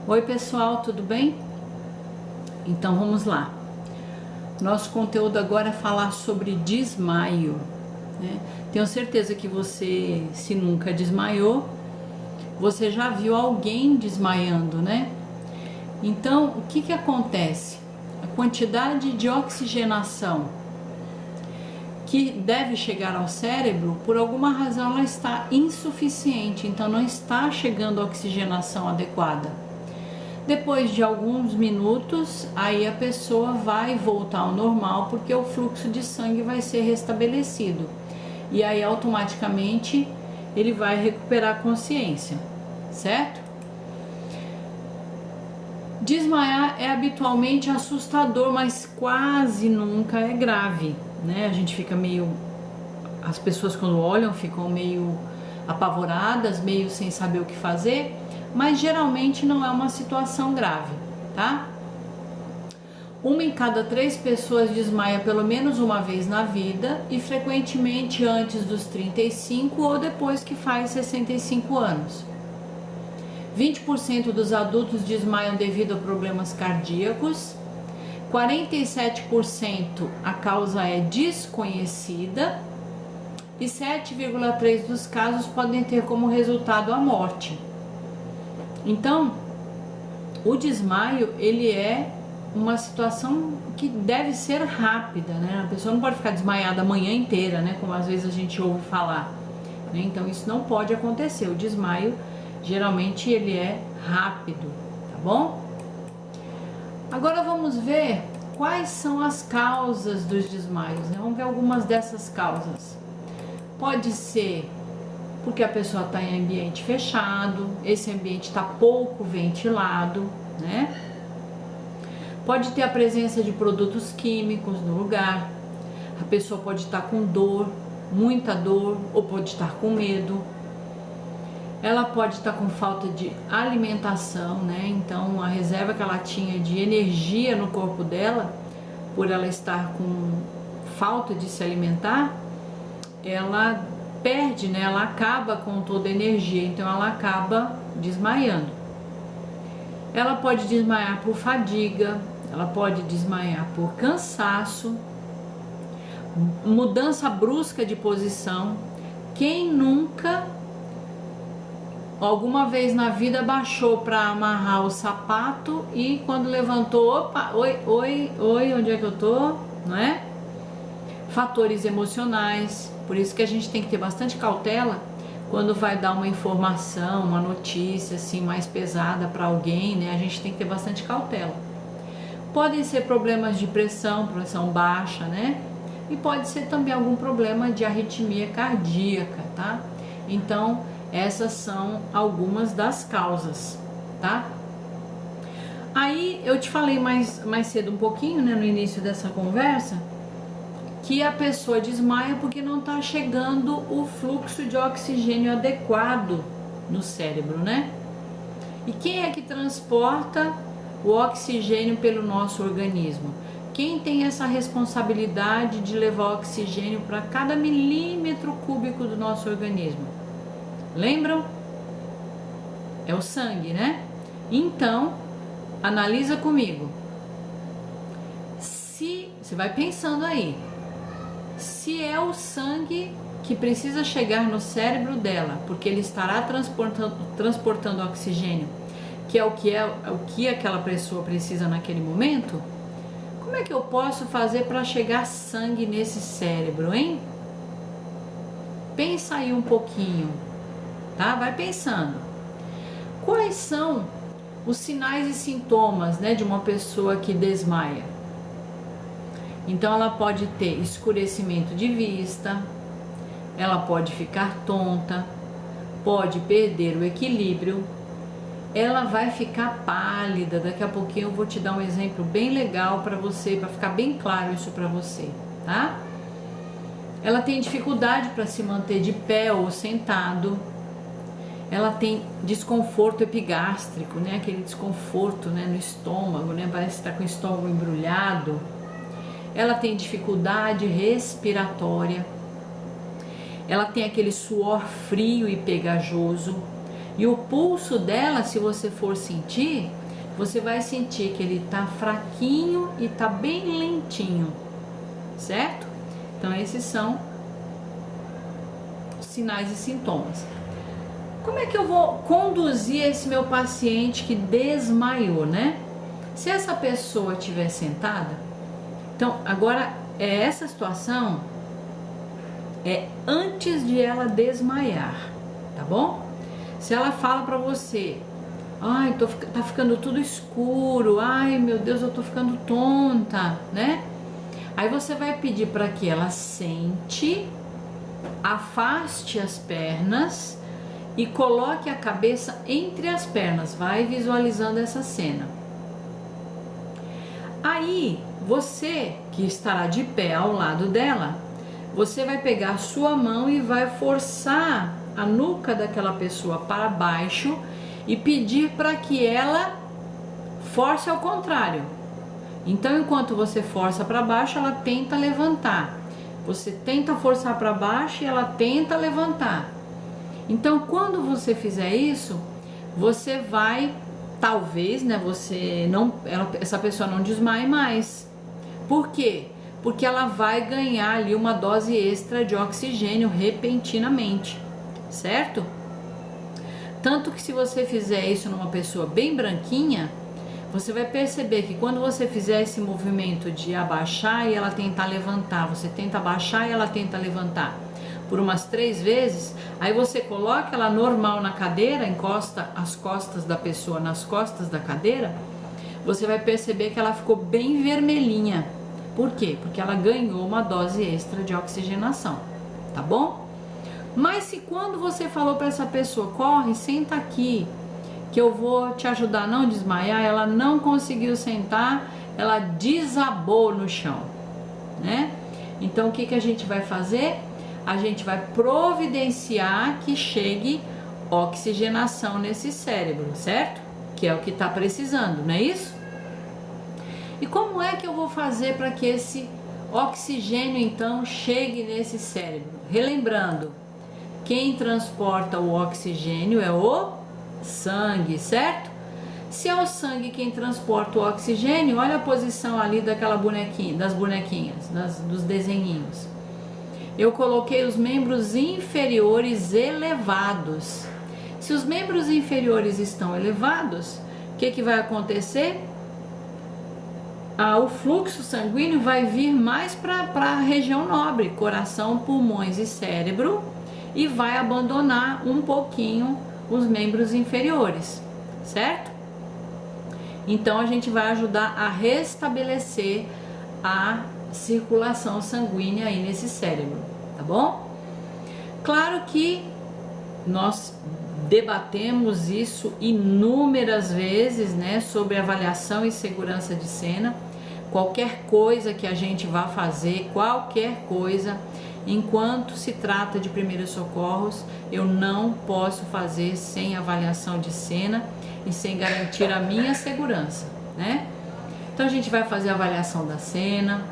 Oi pessoal, tudo bem? Então vamos lá. Nosso conteúdo agora é falar sobre desmaio, né? Tenho certeza que você, se nunca desmaiou, você já viu alguém desmaiando, né? Então, o que acontece? A quantidade de oxigenação que deve chegar ao cérebro, por alguma razão ela está insuficiente, então não está chegando a oxigenação adequada. Depois de alguns minutos, aí a pessoa vai voltar ao normal, porque o fluxo de sangue vai ser restabelecido. E aí automaticamente ele vai recuperar a consciência, certo? Desmaiar é habitualmente assustador, mas quase nunca é grave, né? A gente fica meio... As pessoas quando olham ficam meio apavoradas, meio sem saber o que fazer, mas geralmente não é uma situação grave, tá? 1 em cada 3 pessoas desmaia pelo menos uma vez na vida e frequentemente antes dos 35 ou depois que faz 65 anos. 20% dos adultos desmaiam devido a problemas cardíacos, 47% a causa é desconhecida e 7,3% dos casos podem ter como resultado a morte. Então, o desmaio, ele é uma situação que deve ser rápida, né? A pessoa não pode ficar desmaiada a manhã inteira, né? Como às vezes a gente ouve falar, né? Então, isso não pode acontecer. O desmaio, geralmente, ele é rápido, tá bom? Agora vamos ver quais são as causas dos desmaios, né? Vamos ver algumas dessas causas. Pode ser porque a pessoa está em ambiente fechado, esse ambiente está pouco ventilado, né? Pode ter a presença de produtos químicos no lugar, a pessoa pode estar com dor, muita dor, ou pode estar com medo. Ela pode estar com falta de alimentação, né? Então a reserva que ela tinha de energia no corpo dela, por ela estar com falta de se alimentar, ela perde, né? Ela acaba com toda a energia, então ela acaba desmaiando. Ela pode desmaiar por fadiga, ela pode desmaiar por cansaço, mudança brusca de posição. Quem nunca, alguma vez na vida, baixou para amarrar o sapato e quando levantou, opa, oi, onde é que eu tô, não é? Fatores emocionais, por isso que a gente tem que ter bastante cautela quando vai dar uma informação, uma notícia assim mais pesada para alguém, né? A gente tem que ter bastante cautela. Podem ser problemas de pressão baixa, né? E pode ser também algum problema de arritmia cardíaca, tá? Então, essas são algumas das causas, tá? Aí, eu te falei mais cedo um pouquinho, né, no início dessa conversa, que a pessoa desmaia porque não está chegando o fluxo de oxigênio adequado no cérebro, né? E quem é que transporta o oxigênio pelo nosso organismo? Quem tem essa responsabilidade de levar oxigênio para cada milímetro cúbico do nosso organismo? Lembram? É o sangue, né? Então, analisa comigo. Você vai pensando aí. Se é o sangue que precisa chegar no cérebro dela, porque ele estará transportando oxigênio, que é o que aquela pessoa precisa naquele momento, como é que eu posso fazer para chegar sangue nesse cérebro, hein? Pensa aí um pouquinho, tá? Vai pensando. Quais são os sinais e sintomas, né, de uma pessoa que desmaia? Então ela pode ter escurecimento de vista, ela pode ficar tonta, pode perder o equilíbrio, ela vai ficar pálida. Daqui a pouquinho eu vou te dar um exemplo bem legal para você, para ficar bem claro isso para você, tá? Ela tem dificuldade para se manter de pé ou sentado, ela tem desconforto epigástrico, né? Aquele desconforto, né, no estômago, né? Parece que está com o estômago embrulhado. Ela tem dificuldade respiratória, ela tem aquele suor frio e pegajoso, e o pulso dela, se você for sentir, você vai sentir que ele tá fraquinho e tá bem lentinho, certo? Então esses são os sinais e sintomas. Como é que eu vou conduzir esse meu paciente que desmaiou, né? Se essa pessoa estiver sentada, então agora essa situação é antes de ela desmaiar, tá bom? Se ela fala pra você, ai, tá ficando tudo escuro, ai meu Deus, eu tô ficando tonta, né? Aí você vai pedir para que ela sente, afaste as pernas e coloque a cabeça entre as pernas, vai visualizando essa cena. Aí você que estará de pé ao lado dela, você vai pegar a sua mão e vai forçar a nuca daquela pessoa para baixo e pedir para que ela force ao contrário. Então, enquanto você força para baixo, ela tenta levantar. Você tenta forçar para baixo e ela tenta levantar. Então, quando você fizer isso, você vai, talvez, né, essa pessoa não desmaie mais. Por quê? Porque ela vai ganhar ali uma dose extra de oxigênio repentinamente, certo? Tanto que se você fizer isso numa pessoa bem branquinha, você vai perceber que quando você fizer esse movimento de abaixar e ela tentar levantar, você tenta abaixar e ela tenta levantar por umas 3 vezes, aí você coloca ela normal na cadeira, encosta as costas da pessoa nas costas da cadeira, você vai perceber que ela ficou bem vermelhinha. Por quê? Porque ela ganhou uma dose extra de oxigenação, tá bom? Mas se quando você falou para essa pessoa, corre, senta aqui, que eu vou te ajudar a não desmaiar, ela não conseguiu sentar, ela desabou no chão, né? Então o que a gente vai fazer? A gente vai providenciar que chegue oxigenação nesse cérebro, certo? Que é o que está precisando, não é isso? E como é que eu vou fazer para que esse oxigênio então chegue nesse cérebro? Relembrando, quem transporta o oxigênio é o sangue, certo? Se é o sangue quem transporta o oxigênio, olha a posição ali daquela bonequinha, das bonequinhas, dos desenhinhos. Eu coloquei os membros inferiores elevados. Se os membros inferiores estão elevados, o que vai acontecer? O fluxo sanguíneo vai vir mais para a região nobre, coração, pulmões e cérebro, e vai abandonar um pouquinho os membros inferiores, certo? Então a gente vai ajudar a restabelecer a circulação sanguínea aí nesse cérebro, tá bom? Claro que nós debatemos isso inúmeras vezes, né, sobre avaliação e segurança de cena. Qualquer coisa que a gente vá fazer, qualquer coisa, enquanto se trata de primeiros socorros, eu não posso fazer sem avaliação de cena e sem garantir a minha segurança, né? Então a gente vai fazer a avaliação da cena,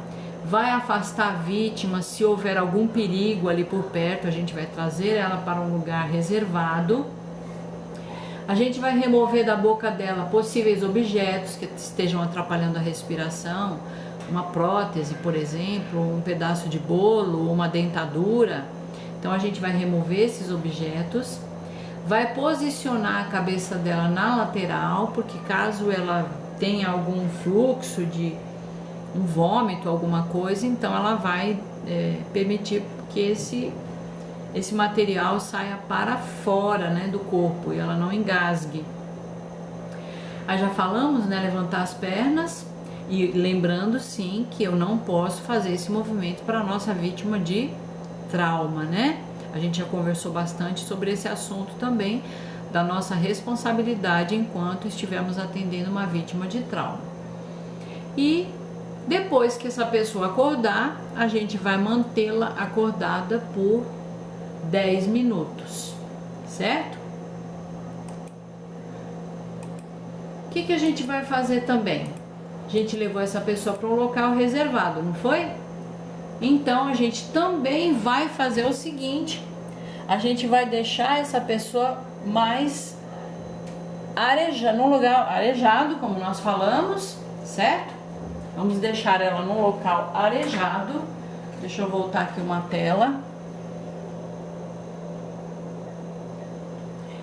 vai afastar a vítima, se houver algum perigo ali por perto, a gente vai trazer ela para um lugar reservado. A gente vai remover da boca dela possíveis objetos que estejam atrapalhando a respiração, uma prótese, por exemplo, um pedaço de bolo, uma dentadura. Então a gente vai remover esses objetos, vai posicionar a cabeça dela na lateral, porque caso ela tenha algum fluxo de um vômito, alguma coisa, então ela vai permitir que esse material saia para fora, né, do corpo e ela não engasgue. Aí já falamos, né, levantar as pernas, e lembrando sim que eu não posso fazer esse movimento para a nossa vítima de trauma, né? A gente já conversou bastante sobre esse assunto também, da nossa responsabilidade enquanto estivermos atendendo uma vítima de trauma. E depois que essa pessoa acordar, a gente vai mantê-la acordada por 10 minutos, certo? O que a gente vai fazer também? A gente levou essa pessoa para um local reservado, não foi? Então a gente também vai fazer o seguinte: a gente vai deixar essa pessoa mais num lugar arejado, como nós falamos, certo? Vamos deixar ela num local arejado. Deixa eu voltar aqui uma tela.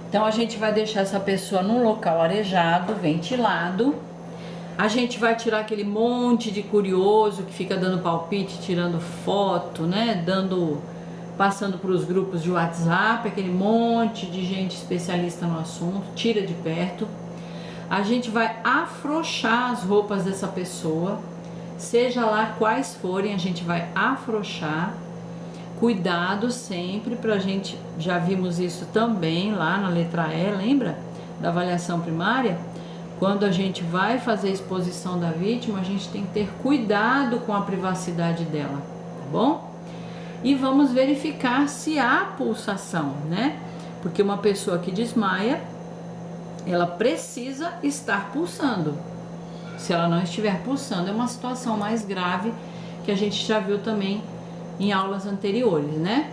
Então, a gente vai deixar essa pessoa num local arejado, ventilado. A gente vai tirar aquele monte de curioso que fica dando palpite, tirando foto, né? Passando para os grupos de WhatsApp, aquele monte de gente especialista no assunto, tira de perto. A gente vai afrouxar as roupas dessa pessoa, seja lá quais forem, a gente vai afrouxar. Cuidado sempre pra gente, já vimos isso também lá na letra E, lembra? Da avaliação primária. Quando a gente vai fazer a exposição da vítima, a gente tem que ter cuidado com a privacidade dela, tá bom? E vamos verificar se há pulsação, né? Porque uma pessoa que desmaia, ela precisa estar pulsando. Se ela não estiver pulsando, é uma situação mais grave que a gente já viu também em aulas anteriores, né?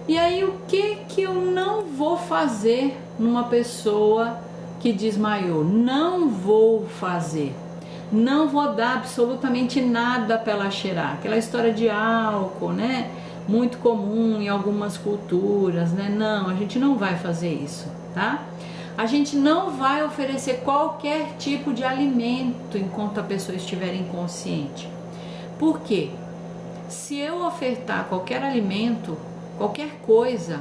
E aí, o que eu não vou fazer numa pessoa que desmaiou? Não vou fazer. Não vou dar absolutamente nada para ela cheirar. Aquela história de álcool, né? Muito comum em algumas culturas, né? Não, a gente não vai fazer isso, tá? A gente não vai oferecer qualquer tipo de alimento enquanto a pessoa estiver inconsciente. Por quê? Se eu ofertar qualquer alimento, qualquer coisa,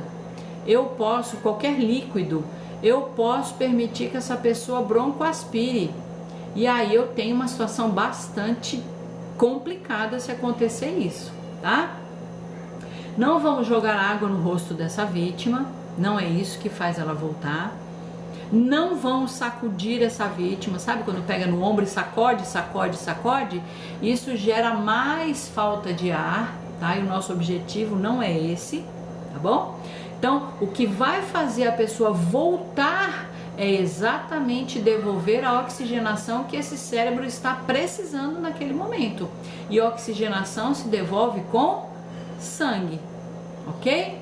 qualquer líquido, eu posso permitir que essa pessoa broncoaspire. E aí eu tenho uma situação bastante complicada se acontecer isso, tá? Não vamos jogar água no rosto dessa vítima, não é isso que faz ela voltar. Não vamos sacudir essa vítima, sabe quando pega no ombro e sacode, sacode, sacode? Isso gera mais falta de ar, tá? E o nosso objetivo não é esse, tá bom? Então, o que vai fazer a pessoa voltar é exatamente devolver a oxigenação que esse cérebro está precisando naquele momento. E a oxigenação se devolve com sangue, ok?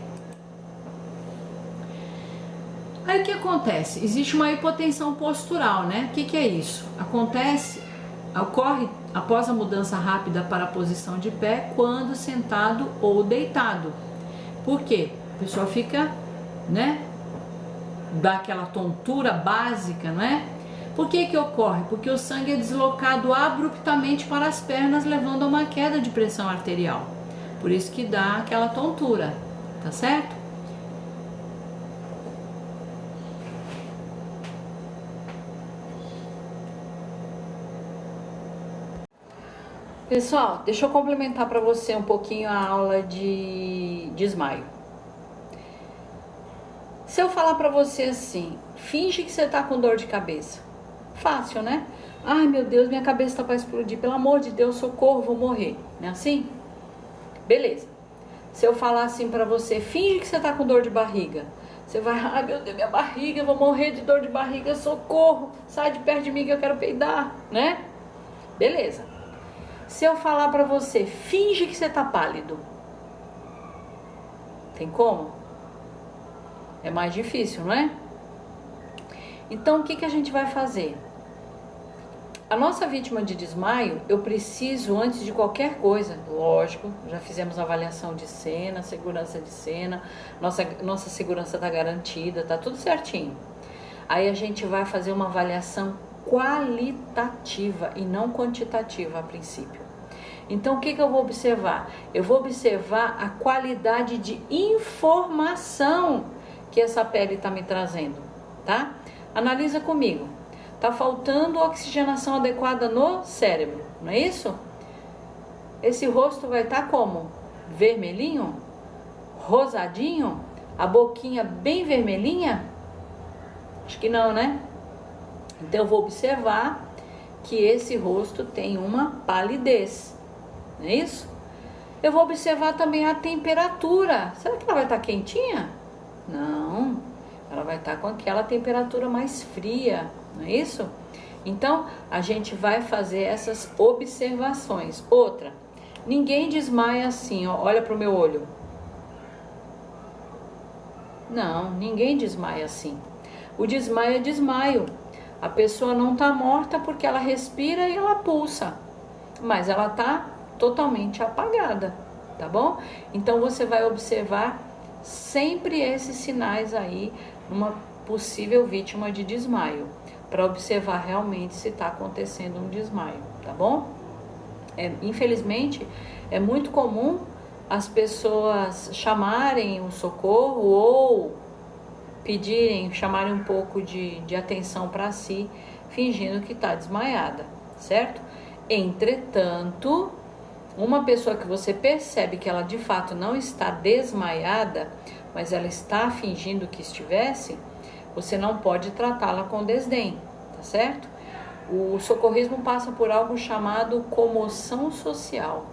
Aí o que acontece? Existe uma hipotensão postural, né? O que é isso? Ocorre após a mudança rápida para a posição de pé, quando sentado ou deitado. Por quê? A pessoa fica, né? Dá aquela tontura básica, né? Por que ocorre? Porque o sangue é deslocado abruptamente para as pernas, levando a uma queda de pressão arterial. Por isso que dá aquela tontura, tá certo? Pessoal, deixa eu complementar para você um pouquinho a aula de desmaio. Se eu falar para você assim, finge que você tá com dor de cabeça. Fácil, né? Ai, meu Deus, minha cabeça tá para explodir. Pelo amor de Deus, socorro, vou morrer. Não é assim? Beleza. Se eu falar assim para você, finge que você tá com dor de barriga. Você vai, ai, meu Deus, minha barriga, eu vou morrer de dor de barriga, socorro. Sai de perto de mim que eu quero peidar, né? Beleza. Se eu falar pra você, finge que você tá pálido. Tem como? É mais difícil, não é? Então, o que a gente vai fazer? A nossa vítima de desmaio, eu preciso, antes de qualquer coisa, lógico, já fizemos avaliação de cena, segurança de cena, nossa segurança tá garantida, tá tudo certinho. Aí a gente vai fazer uma avaliação qualitativa e não quantitativa a princípio. Então, o que eu vou observar? Eu vou observar a qualidade de informação que essa pele está me trazendo, tá? Analisa comigo. Tá faltando oxigenação adequada no cérebro, não é isso? Esse rosto vai estar como? Vermelhinho? Rosadinho? A boquinha bem vermelhinha? Acho que não, né? Então, eu vou observar que esse rosto tem uma palidez. Não é isso? Eu vou observar também a temperatura. Será que ela vai estar quentinha? Não. Ela vai estar com aquela temperatura mais fria. Não é isso? Então, a gente vai fazer essas observações. Outra. Ninguém desmaia assim, ó. Olha para o meu olho. Não, ninguém desmaia assim. O desmaio é desmaio. A pessoa não está morta porque ela respira e ela pulsa, mas ela está totalmente apagada, tá bom? Então você vai observar sempre esses sinais aí numa possível vítima de desmaio, para observar realmente se está acontecendo um desmaio, tá bom? Infelizmente, é muito comum as pessoas chamarem o socorro ou chamarem um pouco de atenção para si, fingindo que está desmaiada, certo? Entretanto, uma pessoa que você percebe que ela de fato não está desmaiada, mas ela está fingindo que estivesse, você não pode tratá-la com desdém, tá certo? O socorrismo passa por algo chamado comoção social.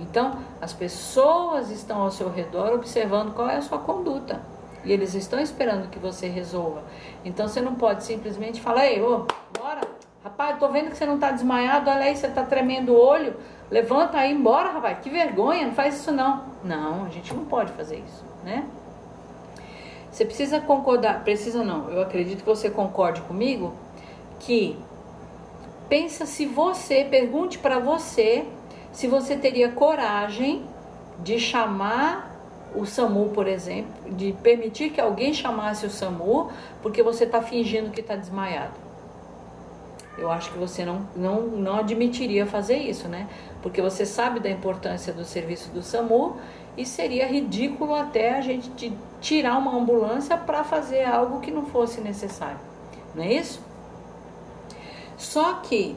Então, as pessoas estão ao seu redor observando qual é a sua conduta e eles estão esperando que você resolva. Então, você não pode simplesmente falar: ei, bora, rapaz, tô vendo que você não tá desmaiado, olha aí, você tá tremendo o olho, levanta aí, embora, rapaz, que vergonha, não faz isso não. Não, a gente não pode fazer isso, né? Você precisa concordar, precisa não, eu acredito que você concorde comigo, que pergunte para você se você teria coragem de chamar o SAMU, por exemplo, de permitir que alguém chamasse o SAMU porque você está fingindo que está desmaiado. Eu acho que você não admitiria fazer isso, né? Porque você sabe da importância do serviço do SAMU e seria ridículo até a gente tirar uma ambulância para fazer algo que não fosse necessário, não é isso? Só que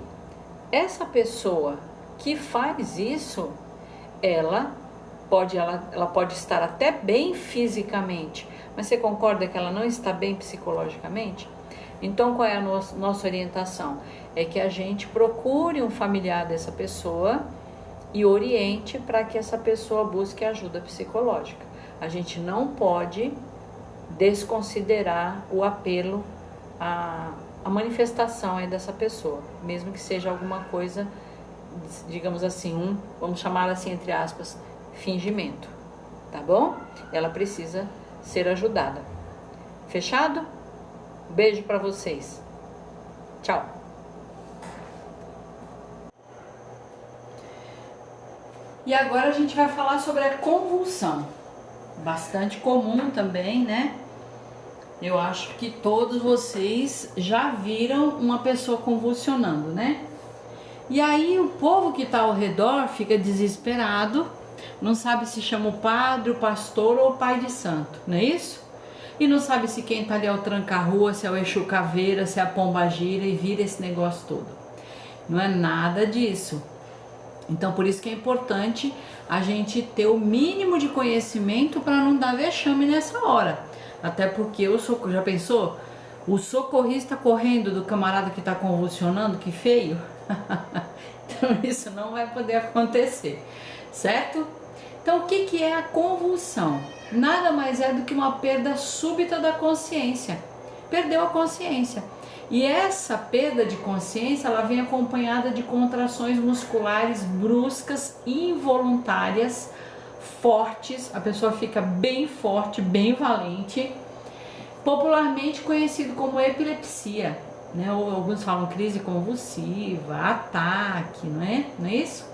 essa pessoa que faz isso, ela pode estar até bem fisicamente, mas você concorda que ela não está bem psicologicamente? Então, qual é a nossa orientação? É que a gente procure um familiar dessa pessoa e oriente para que essa pessoa busque ajuda psicológica. A gente não pode desconsiderar o apelo, a manifestação aí dessa pessoa, mesmo que seja alguma coisa, digamos assim, vamos chamar assim, entre aspas, fingimento, tá bom? Ela precisa ser ajudada. Fechado? Beijo para vocês. Tchau. E agora a gente vai falar sobre a convulsão. Bastante comum também, né? Eu acho que todos vocês já viram uma pessoa convulsionando, né? E aí o povo que está ao redor fica desesperado, não sabe se chama o padre, o pastor ou o pai de santo, não é isso? E não sabe se quem tá ali é o tranca-rua, se é o Exu Caveira, se é a Pombagira e vira esse negócio todo. Não é nada disso. Então por isso que é importante a gente ter o mínimo de conhecimento para não dar vexame nessa hora. Até porque já pensou? O socorrista correndo do camarada que está convulsionando, que feio. Então isso não vai poder acontecer, certo? Então o que é a convulsão? Nada mais é do que uma perda súbita da consciência. Perdeu a consciência. E essa perda de consciência, ela vem acompanhada de contrações musculares bruscas, involuntárias, fortes. A pessoa fica bem forte, bem valente, popularmente conhecido como epilepsia, né? Ou alguns falam crise convulsiva, ataque, não é isso?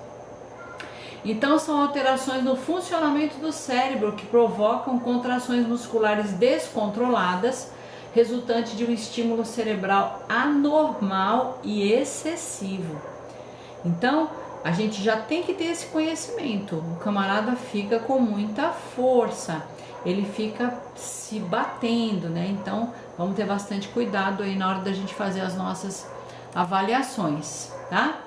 Então são alterações no funcionamento do cérebro que provocam contrações musculares descontroladas, resultante de um estímulo cerebral anormal e excessivo. Então a gente já tem que ter esse conhecimento. O camarada fica com muita força, ele fica se batendo, né? Então vamos ter bastante cuidado aí na hora da gente fazer as nossas avaliações, tá?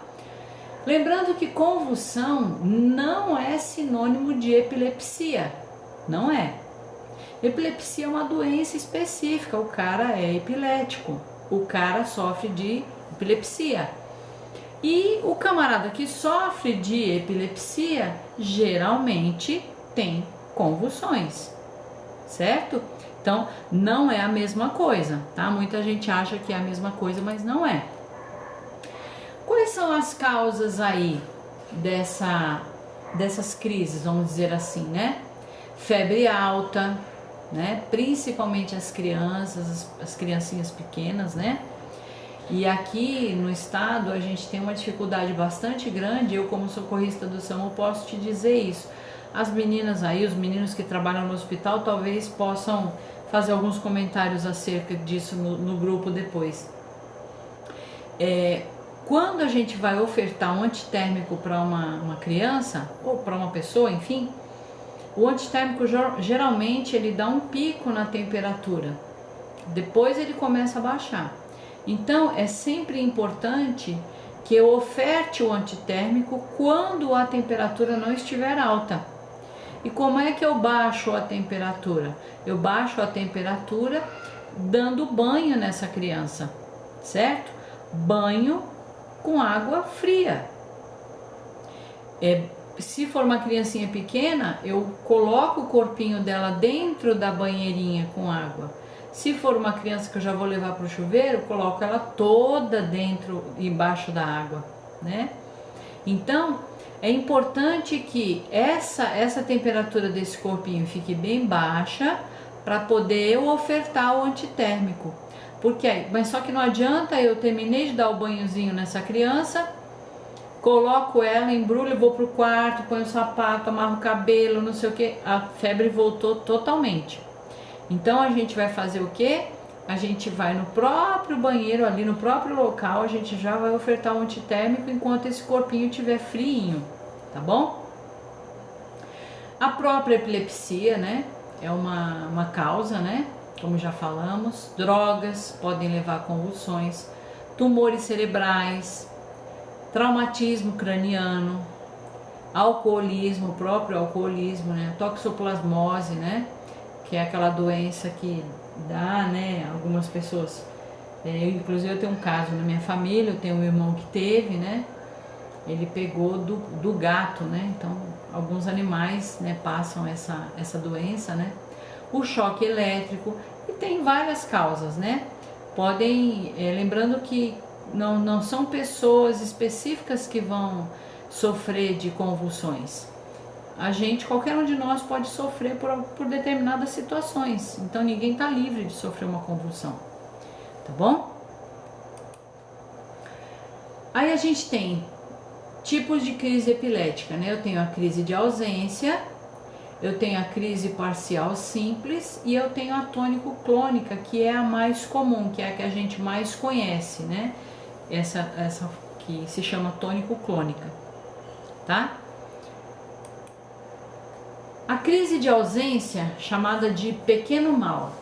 Lembrando que convulsão não é sinônimo de epilepsia, não é. Epilepsia é uma doença específica, o cara é epilético, o cara sofre de epilepsia. E o camarada que sofre de epilepsia geralmente tem convulsões, certo? Então não é a mesma coisa, tá? Muita gente acha que é a mesma coisa, mas não é. Quais são as causas aí dessas crises, vamos dizer assim, né? Febre alta, né? Principalmente as crianças, as criancinhas pequenas, né? E aqui no estado a gente tem uma dificuldade bastante grande. Eu, como socorrista do SAMU, posso te dizer isso. As meninas aí, os meninos que trabalham no hospital, talvez possam fazer alguns comentários acerca disso no grupo depois. Quando a gente vai ofertar um antitérmico para uma criança ou para uma pessoa, enfim, o antitérmico geralmente ele dá um pico na temperatura, depois ele começa a baixar. Então é sempre importante que eu oferte o antitérmico quando a temperatura não estiver alta. E como é que eu baixo a temperatura? Eu baixo a temperatura dando banho nessa criança, certo? Banho com água fria. Se for uma criancinha pequena, eu coloco o corpinho dela dentro da banheirinha com água. Se for uma criança que eu já vou levar para o chuveiro, eu coloco ela toda dentro, embaixo da água, né? Então, é importante que essa temperatura desse corpinho fique bem baixa para poder eu ofertar o antitérmico. Mas só que não adianta eu terminei de dar o banhozinho nessa criança, coloco ela, embrulho, vou pro quarto, ponho o sapato, amarro o cabelo, não sei o que, a febre voltou totalmente. Então a gente vai fazer o que? A gente vai no próprio banheiro, ali no próprio local, a gente já vai ofertar o antitérmico enquanto esse corpinho estiver friinho, tá bom? A própria epilepsia, né? É uma causa, né? Como já falamos, drogas podem levar a convulsões, tumores cerebrais, traumatismo craniano, alcoolismo, o próprio alcoolismo, né? Toxoplasmose, né? Que é aquela doença que dá, né? Algumas pessoas, inclusive eu tenho um caso na minha família, eu tenho um irmão que teve, né? Ele pegou do gato, né? Então, alguns animais, né, passam essa doença, né? O choque elétrico, e tem várias causas, né? Lembrando que não são pessoas específicas que vão sofrer de convulsões. Qualquer um de nós pode sofrer por determinadas situações. Então ninguém está livre de sofrer uma convulsão, tá bom? Aí a gente tem tipos de crise epilética, né? Eu tenho a crise de ausência, eu tenho a crise parcial simples e eu tenho a tônico-clônica, que é a mais comum, que é a que a gente mais conhece, né? Essa que se chama tônico-clônica, tá? A crise de ausência, chamada de pequeno mal.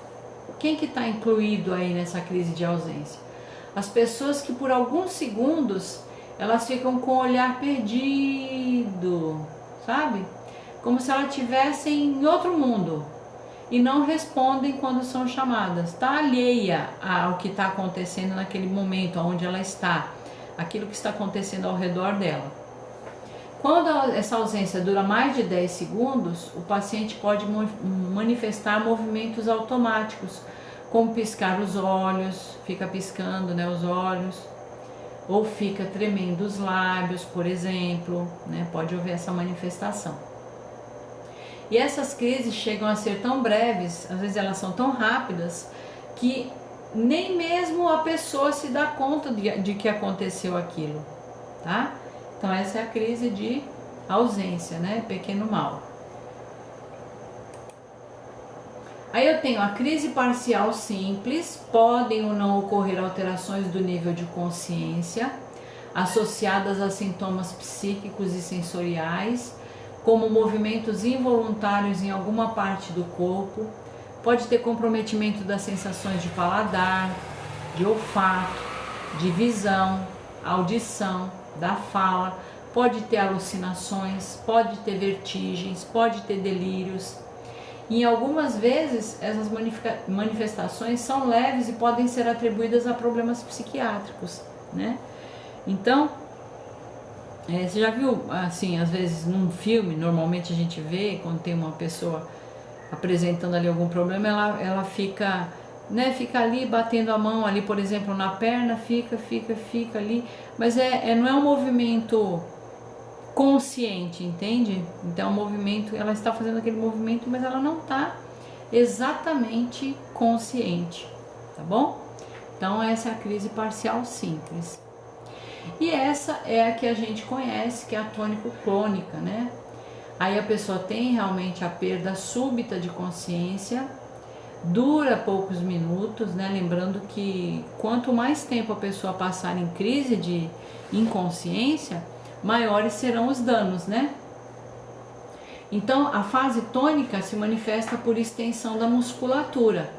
Quem que está incluído aí nessa crise de ausência? As pessoas que por alguns segundos elas ficam com o olhar perdido, sabe? Como se elas estivessem em outro mundo e não respondem quando são chamadas. Está alheia ao que está acontecendo naquele momento, onde ela está, aquilo que está acontecendo ao redor dela. Quando essa ausência dura mais de 10 segundos, o paciente pode manifestar movimentos automáticos, como piscar os olhos, fica piscando, né, os olhos, ou fica tremendo os lábios, por exemplo, né, pode haver essa manifestação. E essas crises chegam a ser tão breves, às vezes elas são tão rápidas, que nem mesmo a pessoa se dá conta de que aconteceu aquilo, tá? Então essa é a crise de ausência, né? Pequeno mal. Aí eu tenho a crise parcial simples, podem ou não ocorrer alterações do nível de consciência, associadas a sintomas psíquicos e sensoriais, como movimentos involuntários em alguma parte do corpo, pode ter comprometimento das sensações de paladar, de olfato, de visão, audição, da fala, pode ter alucinações, pode ter vertigens, pode ter delírios. Em algumas vezes, essas manifestações são leves e podem ser atribuídas a problemas psiquiátricos, né? Então, você já viu, assim, às vezes num filme, normalmente a gente vê, quando tem uma pessoa apresentando ali algum problema, ela fica, né, fica ali batendo a mão ali, por exemplo, na perna, fica ali, mas não é um movimento consciente, entende? Então o movimento, ela está fazendo aquele movimento, mas ela não está exatamente consciente, tá bom? Então essa é a crise parcial simples. E essa é a que a gente conhece, que é a tônico-clônica, né? Aí a pessoa tem realmente a perda súbita de consciência, dura poucos minutos, né? Lembrando que quanto mais tempo a pessoa passar em crise de inconsciência, maiores serão os danos, né? Então a fase tônica se manifesta por extensão da musculatura.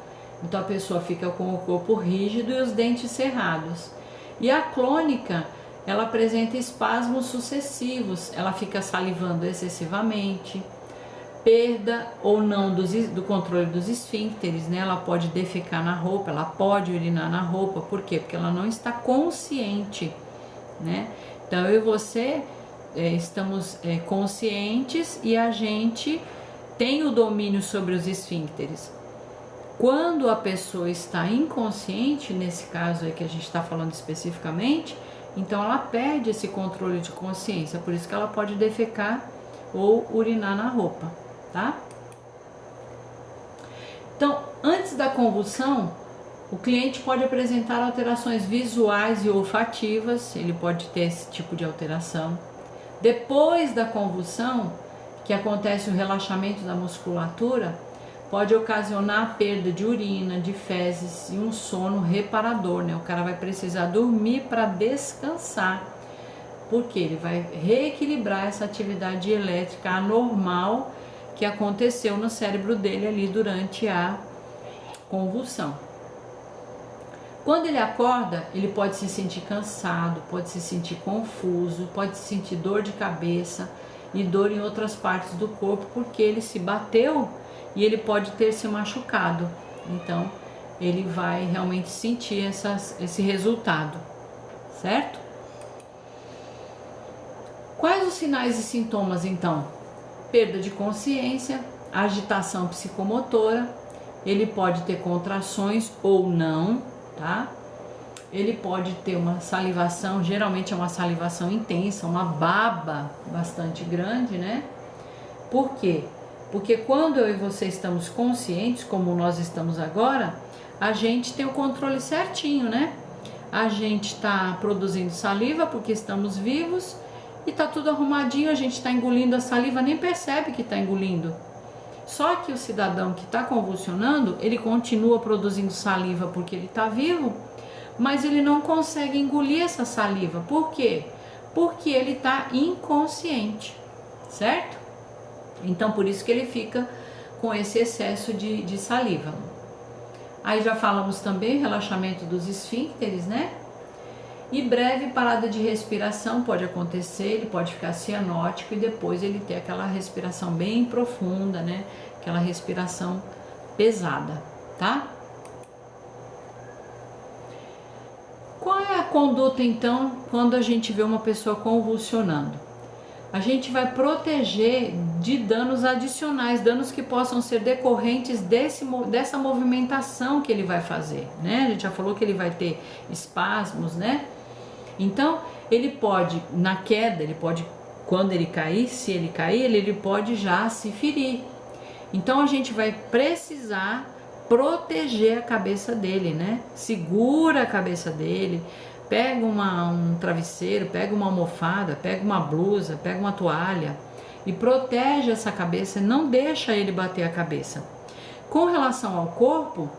Então a pessoa fica com o corpo rígido e os dentes cerrados. E a clônica, ela apresenta espasmos sucessivos, ela fica salivando excessivamente, perda ou não do controle dos esfíncteres, né? Ela pode defecar na roupa, ela pode urinar na roupa, por quê? Porque ela não está consciente, né? Então eu e você estamos conscientes e a gente tem o domínio sobre os esfíncteres. Quando a pessoa está inconsciente, nesse caso aí que a gente está falando especificamente, então ela perde esse controle de consciência, por isso que ela pode defecar ou urinar na roupa, tá? Então, antes da convulsão, o cliente pode apresentar alterações visuais e olfativas, ele pode ter esse tipo de alteração. Depois da convulsão, que acontece o relaxamento da musculatura, pode ocasionar a perda de urina, de fezes e um sono reparador, né? O cara vai precisar dormir para descansar, porque ele vai reequilibrar essa atividade elétrica anormal que aconteceu no cérebro dele ali durante a convulsão. Quando ele acorda, ele pode se sentir cansado, pode se sentir confuso, pode sentir dor de cabeça e dor em outras partes do corpo, porque ele se bateu e ele pode ter se machucado. Então, ele vai realmente sentir esse resultado, certo? Quais os sinais e sintomas, então? Perda de consciência, agitação psicomotora, ele pode ter contrações ou não, tá? Ele pode ter uma salivação, geralmente é uma salivação intensa, uma baba bastante grande, né? Por quê? Porque quando eu e você estamos conscientes, como nós estamos agora, a gente tem o controle certinho, né? A gente está produzindo saliva porque estamos vivos e tá tudo arrumadinho, a gente está engolindo a saliva, nem percebe que está engolindo. Só que o cidadão que está convulsionando, ele continua produzindo saliva porque ele está vivo, mas ele não consegue engolir essa saliva. Por quê? Porque ele está inconsciente, certo? Então, por isso que ele fica com esse excesso de saliva. Aí já falamos também relaxamento dos esfíncteres, né? E breve parada de respiração pode acontecer, ele pode ficar cianótico e depois ele ter aquela respiração bem profunda, né? Aquela respiração pesada, tá? Qual é a conduta, então, quando a gente vê uma pessoa convulsionando? A gente vai proteger de danos adicionais, danos que possam ser decorrentes dessa movimentação que ele vai fazer, né? A gente já falou que ele vai ter espasmos, né? Então, ele pode, na queda, ele pode, quando ele cair, se ele cair, ele pode já se ferir. Então, a gente vai precisar proteger a cabeça dele, né? Segura a cabeça dele, pega um travesseiro, pega uma almofada, pega uma blusa, pega uma toalha e protege essa cabeça, não deixa ele bater a cabeça. Com relação ao corpo,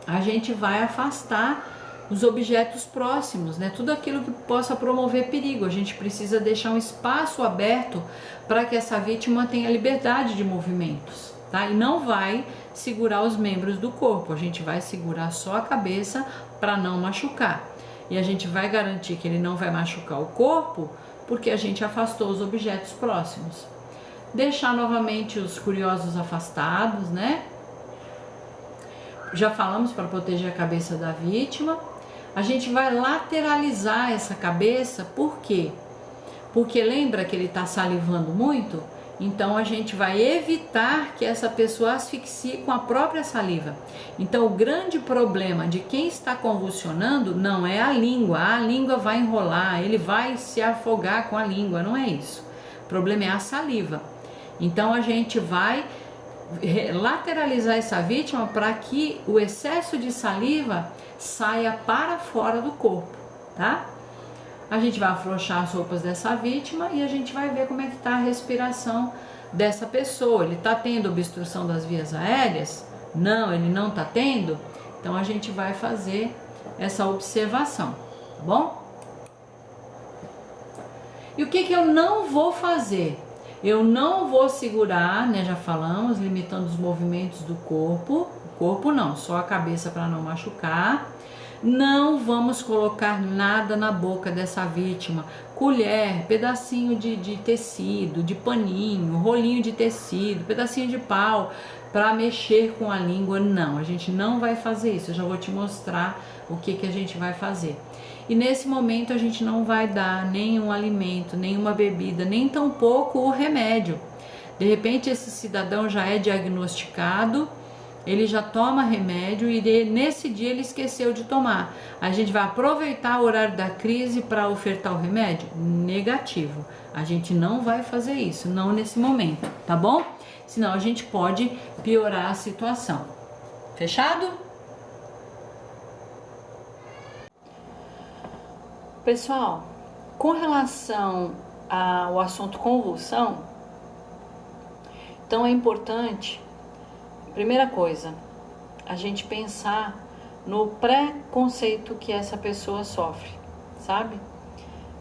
a gente vai afastar os objetos próximos, né? Tudo aquilo que possa promover perigo. A gente precisa deixar um espaço aberto para que essa vítima tenha liberdade de movimentos, tá? E não vai segurar os membros do corpo, a gente vai segurar só a cabeça para não machucar. E a gente vai garantir que ele não vai machucar o corpo, porque a gente afastou os objetos próximos. Deixar novamente os curiosos afastados, né? Já falamos para proteger a cabeça da vítima. A gente vai lateralizar essa cabeça, por quê? Porque lembra que ele está salivando muito? Então a gente vai evitar que essa pessoa asfixie com a própria saliva. Então o grande problema de quem está convulsionando não é a língua vai enrolar, ele vai se afogar com a língua, não é isso. O problema é a saliva. Então a gente vai lateralizar essa vítima para que o excesso de saliva saia para fora do corpo, tá? A gente vai afrouxar as roupas dessa vítima e a gente vai ver como é que tá a respiração dessa pessoa. Ele tá tendo obstrução das vias aéreas? Não, ele não tá tendo? Então a gente vai fazer essa observação, tá bom? E o que eu não vou fazer? Eu não vou segurar, né? Já falamos, limitando os movimentos do corpo. O corpo não, só a cabeça para não machucar. Não vamos colocar nada na boca dessa vítima. Colher, pedacinho de tecido, de paninho, rolinho de tecido, pedacinho de pau para mexer com a língua. Não, a gente não vai fazer isso. Eu já vou te mostrar o que a gente vai fazer. E nesse momento a gente não vai dar nenhum alimento, nenhuma bebida, nem tampouco o remédio. De repente esse cidadão já é diagnosticado, ele já toma remédio e nesse dia ele esqueceu de tomar. A gente vai aproveitar o horário da crise para ofertar o remédio? Negativo. A gente não vai fazer isso, não nesse momento, tá bom? Senão a gente pode piorar a situação. Fechado? Pessoal, com relação ao assunto convulsão, então é importante, primeira coisa, a gente pensar no preconceito que essa pessoa sofre, sabe?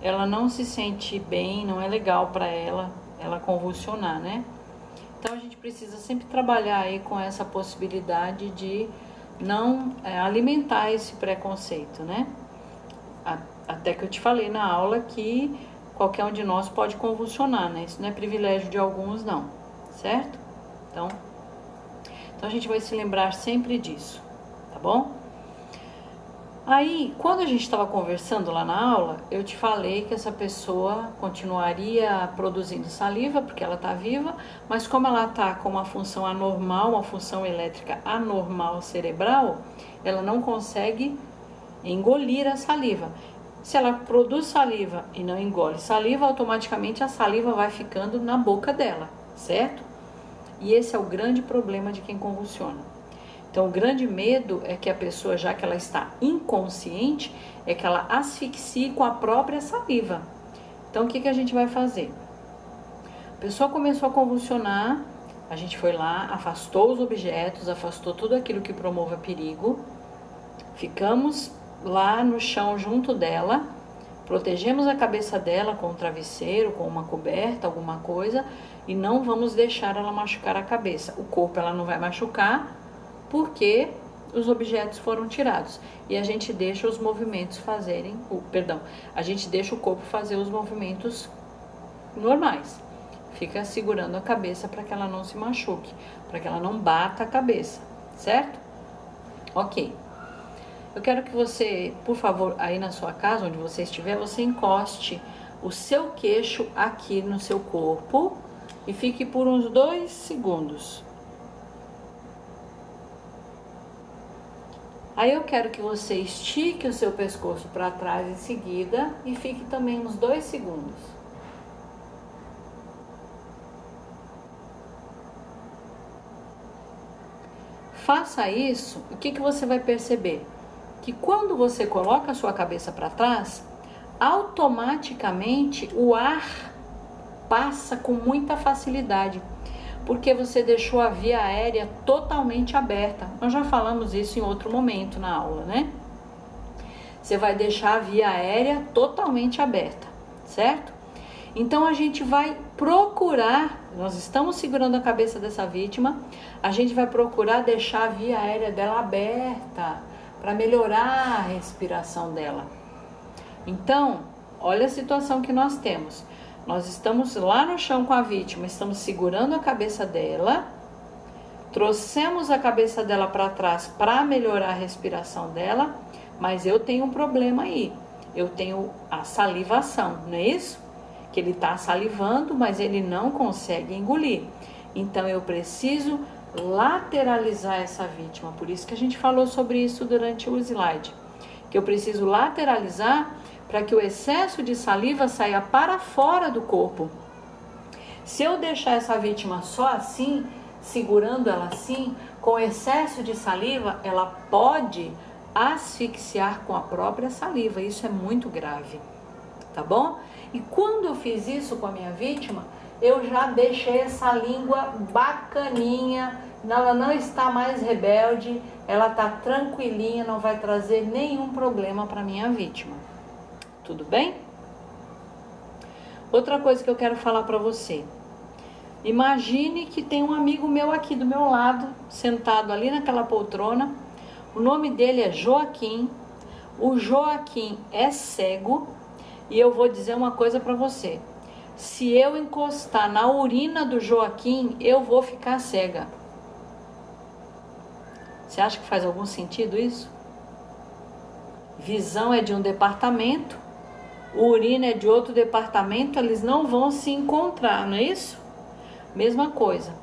Ela não se sente bem, não é legal para ela convulsionar, né? Então a gente precisa sempre trabalhar aí com essa possibilidade de não alimentar esse preconceito, né? Até que eu te falei na aula que qualquer um de nós pode convulsionar, né? Isso não é privilégio de alguns, não, certo? Então a gente vai se lembrar sempre disso, tá bom? Aí, quando a gente estava conversando lá na aula, eu te falei que essa pessoa continuaria produzindo saliva, porque ela está viva, mas como ela está com uma função anormal, uma função elétrica anormal cerebral, ela não consegue engolir a saliva. Se ela produz saliva e não engole saliva, automaticamente a saliva vai ficando na boca dela, certo? E esse é o grande problema de quem convulsiona. Então, o grande medo é que a pessoa, já que ela está inconsciente, é que ela asfixie com a própria saliva. Então, o que a gente vai fazer? A pessoa começou a convulsionar, a gente foi lá, afastou os objetos, afastou tudo aquilo que promova perigo, ficamos lá no chão junto dela, protegemos a cabeça dela com um travesseiro, com uma coberta, alguma coisa, e não vamos deixar ela machucar a cabeça. O corpo ela não vai machucar porque os objetos foram tirados e a gente deixa os movimentos fazerem, a gente deixa o corpo fazer os movimentos normais. Fica segurando a cabeça para que ela não se machuque, para que ela não bata a cabeça, certo? Ok. Eu quero que você, por favor, aí na sua casa, onde você estiver, você encoste o seu queixo aqui no seu corpo e fique por uns 2 segundos. Aí eu quero que você estique o seu pescoço para trás em seguida e fique também uns 2 segundos. Faça isso, o que você vai perceber? Que quando você coloca a sua cabeça para trás, automaticamente o ar passa com muita facilidade, porque você deixou a via aérea totalmente aberta. Nós já falamos isso em outro momento na aula, né? Você vai deixar a via aérea totalmente aberta, certo? Então a gente vai procurar, nós estamos segurando a cabeça dessa vítima, a gente vai procurar deixar a via aérea dela aberta, para melhorar a respiração dela. Então, olha a situação que nós temos. Nós estamos lá no chão com a vítima, estamos segurando a cabeça dela, trouxemos a cabeça dela para trás para melhorar a respiração dela, mas eu tenho um problema aí. Eu tenho a salivação, não é isso? Que ele está salivando, mas ele não consegue engolir. Então, eu preciso lateralizar essa vítima, por isso que a gente falou sobre isso durante o slide, que eu preciso lateralizar para que o excesso de saliva saia para fora do corpo. Se eu deixar essa vítima só assim, segurando ela assim, com excesso de saliva, ela pode asfixiar com a própria saliva. Isso é muito grave, tá bom? E quando eu fiz isso com a minha vítima, eu já deixei essa língua bacaninha, ela não está mais rebelde, ela está tranquilinha, não vai trazer nenhum problema para minha vítima. Tudo bem? Outra coisa que eu quero falar para você. Imagine que tem um amigo meu aqui do meu lado, sentado ali naquela poltrona. O nome dele é Joaquim. O Joaquim é cego. E eu vou dizer uma coisa para você. Se eu encostar na urina do Joaquim, eu vou ficar cega. Você acha que faz algum sentido isso? Visão é de um departamento, urina é de outro departamento, eles não vão se encontrar, não é isso? Mesma coisa.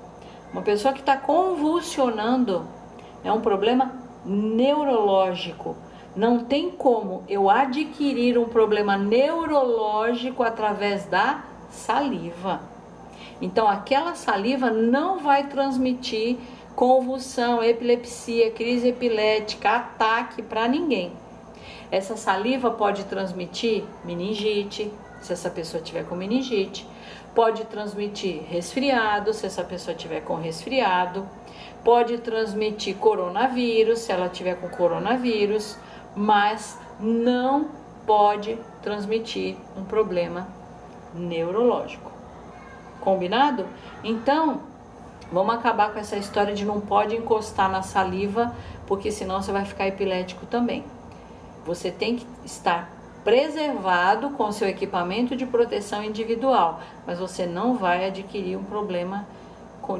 Uma pessoa que está convulsionando é um problema neurológico. Não tem como eu adquirir um problema neurológico através da saliva. Então, aquela saliva não vai transmitir convulsão, epilepsia, crise epilética, ataque para ninguém. Essa saliva pode transmitir meningite, se essa pessoa tiver com meningite, pode transmitir resfriado, se essa pessoa tiver com resfriado, pode transmitir coronavírus, se ela tiver com coronavírus, mas não pode transmitir um problema neurológico. Combinado? Então, vamos acabar com essa história de não pode encostar na saliva, porque senão você vai ficar epilético também. Você tem que estar preservado com seu equipamento de proteção individual, mas você não vai adquirir um problema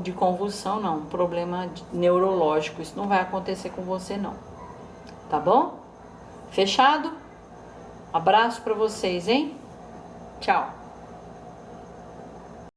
de convulsão, não, um problema neurológico. Isso não vai acontecer com você, não. Tá bom? Fechado? Abraço para vocês, hein? Tchau!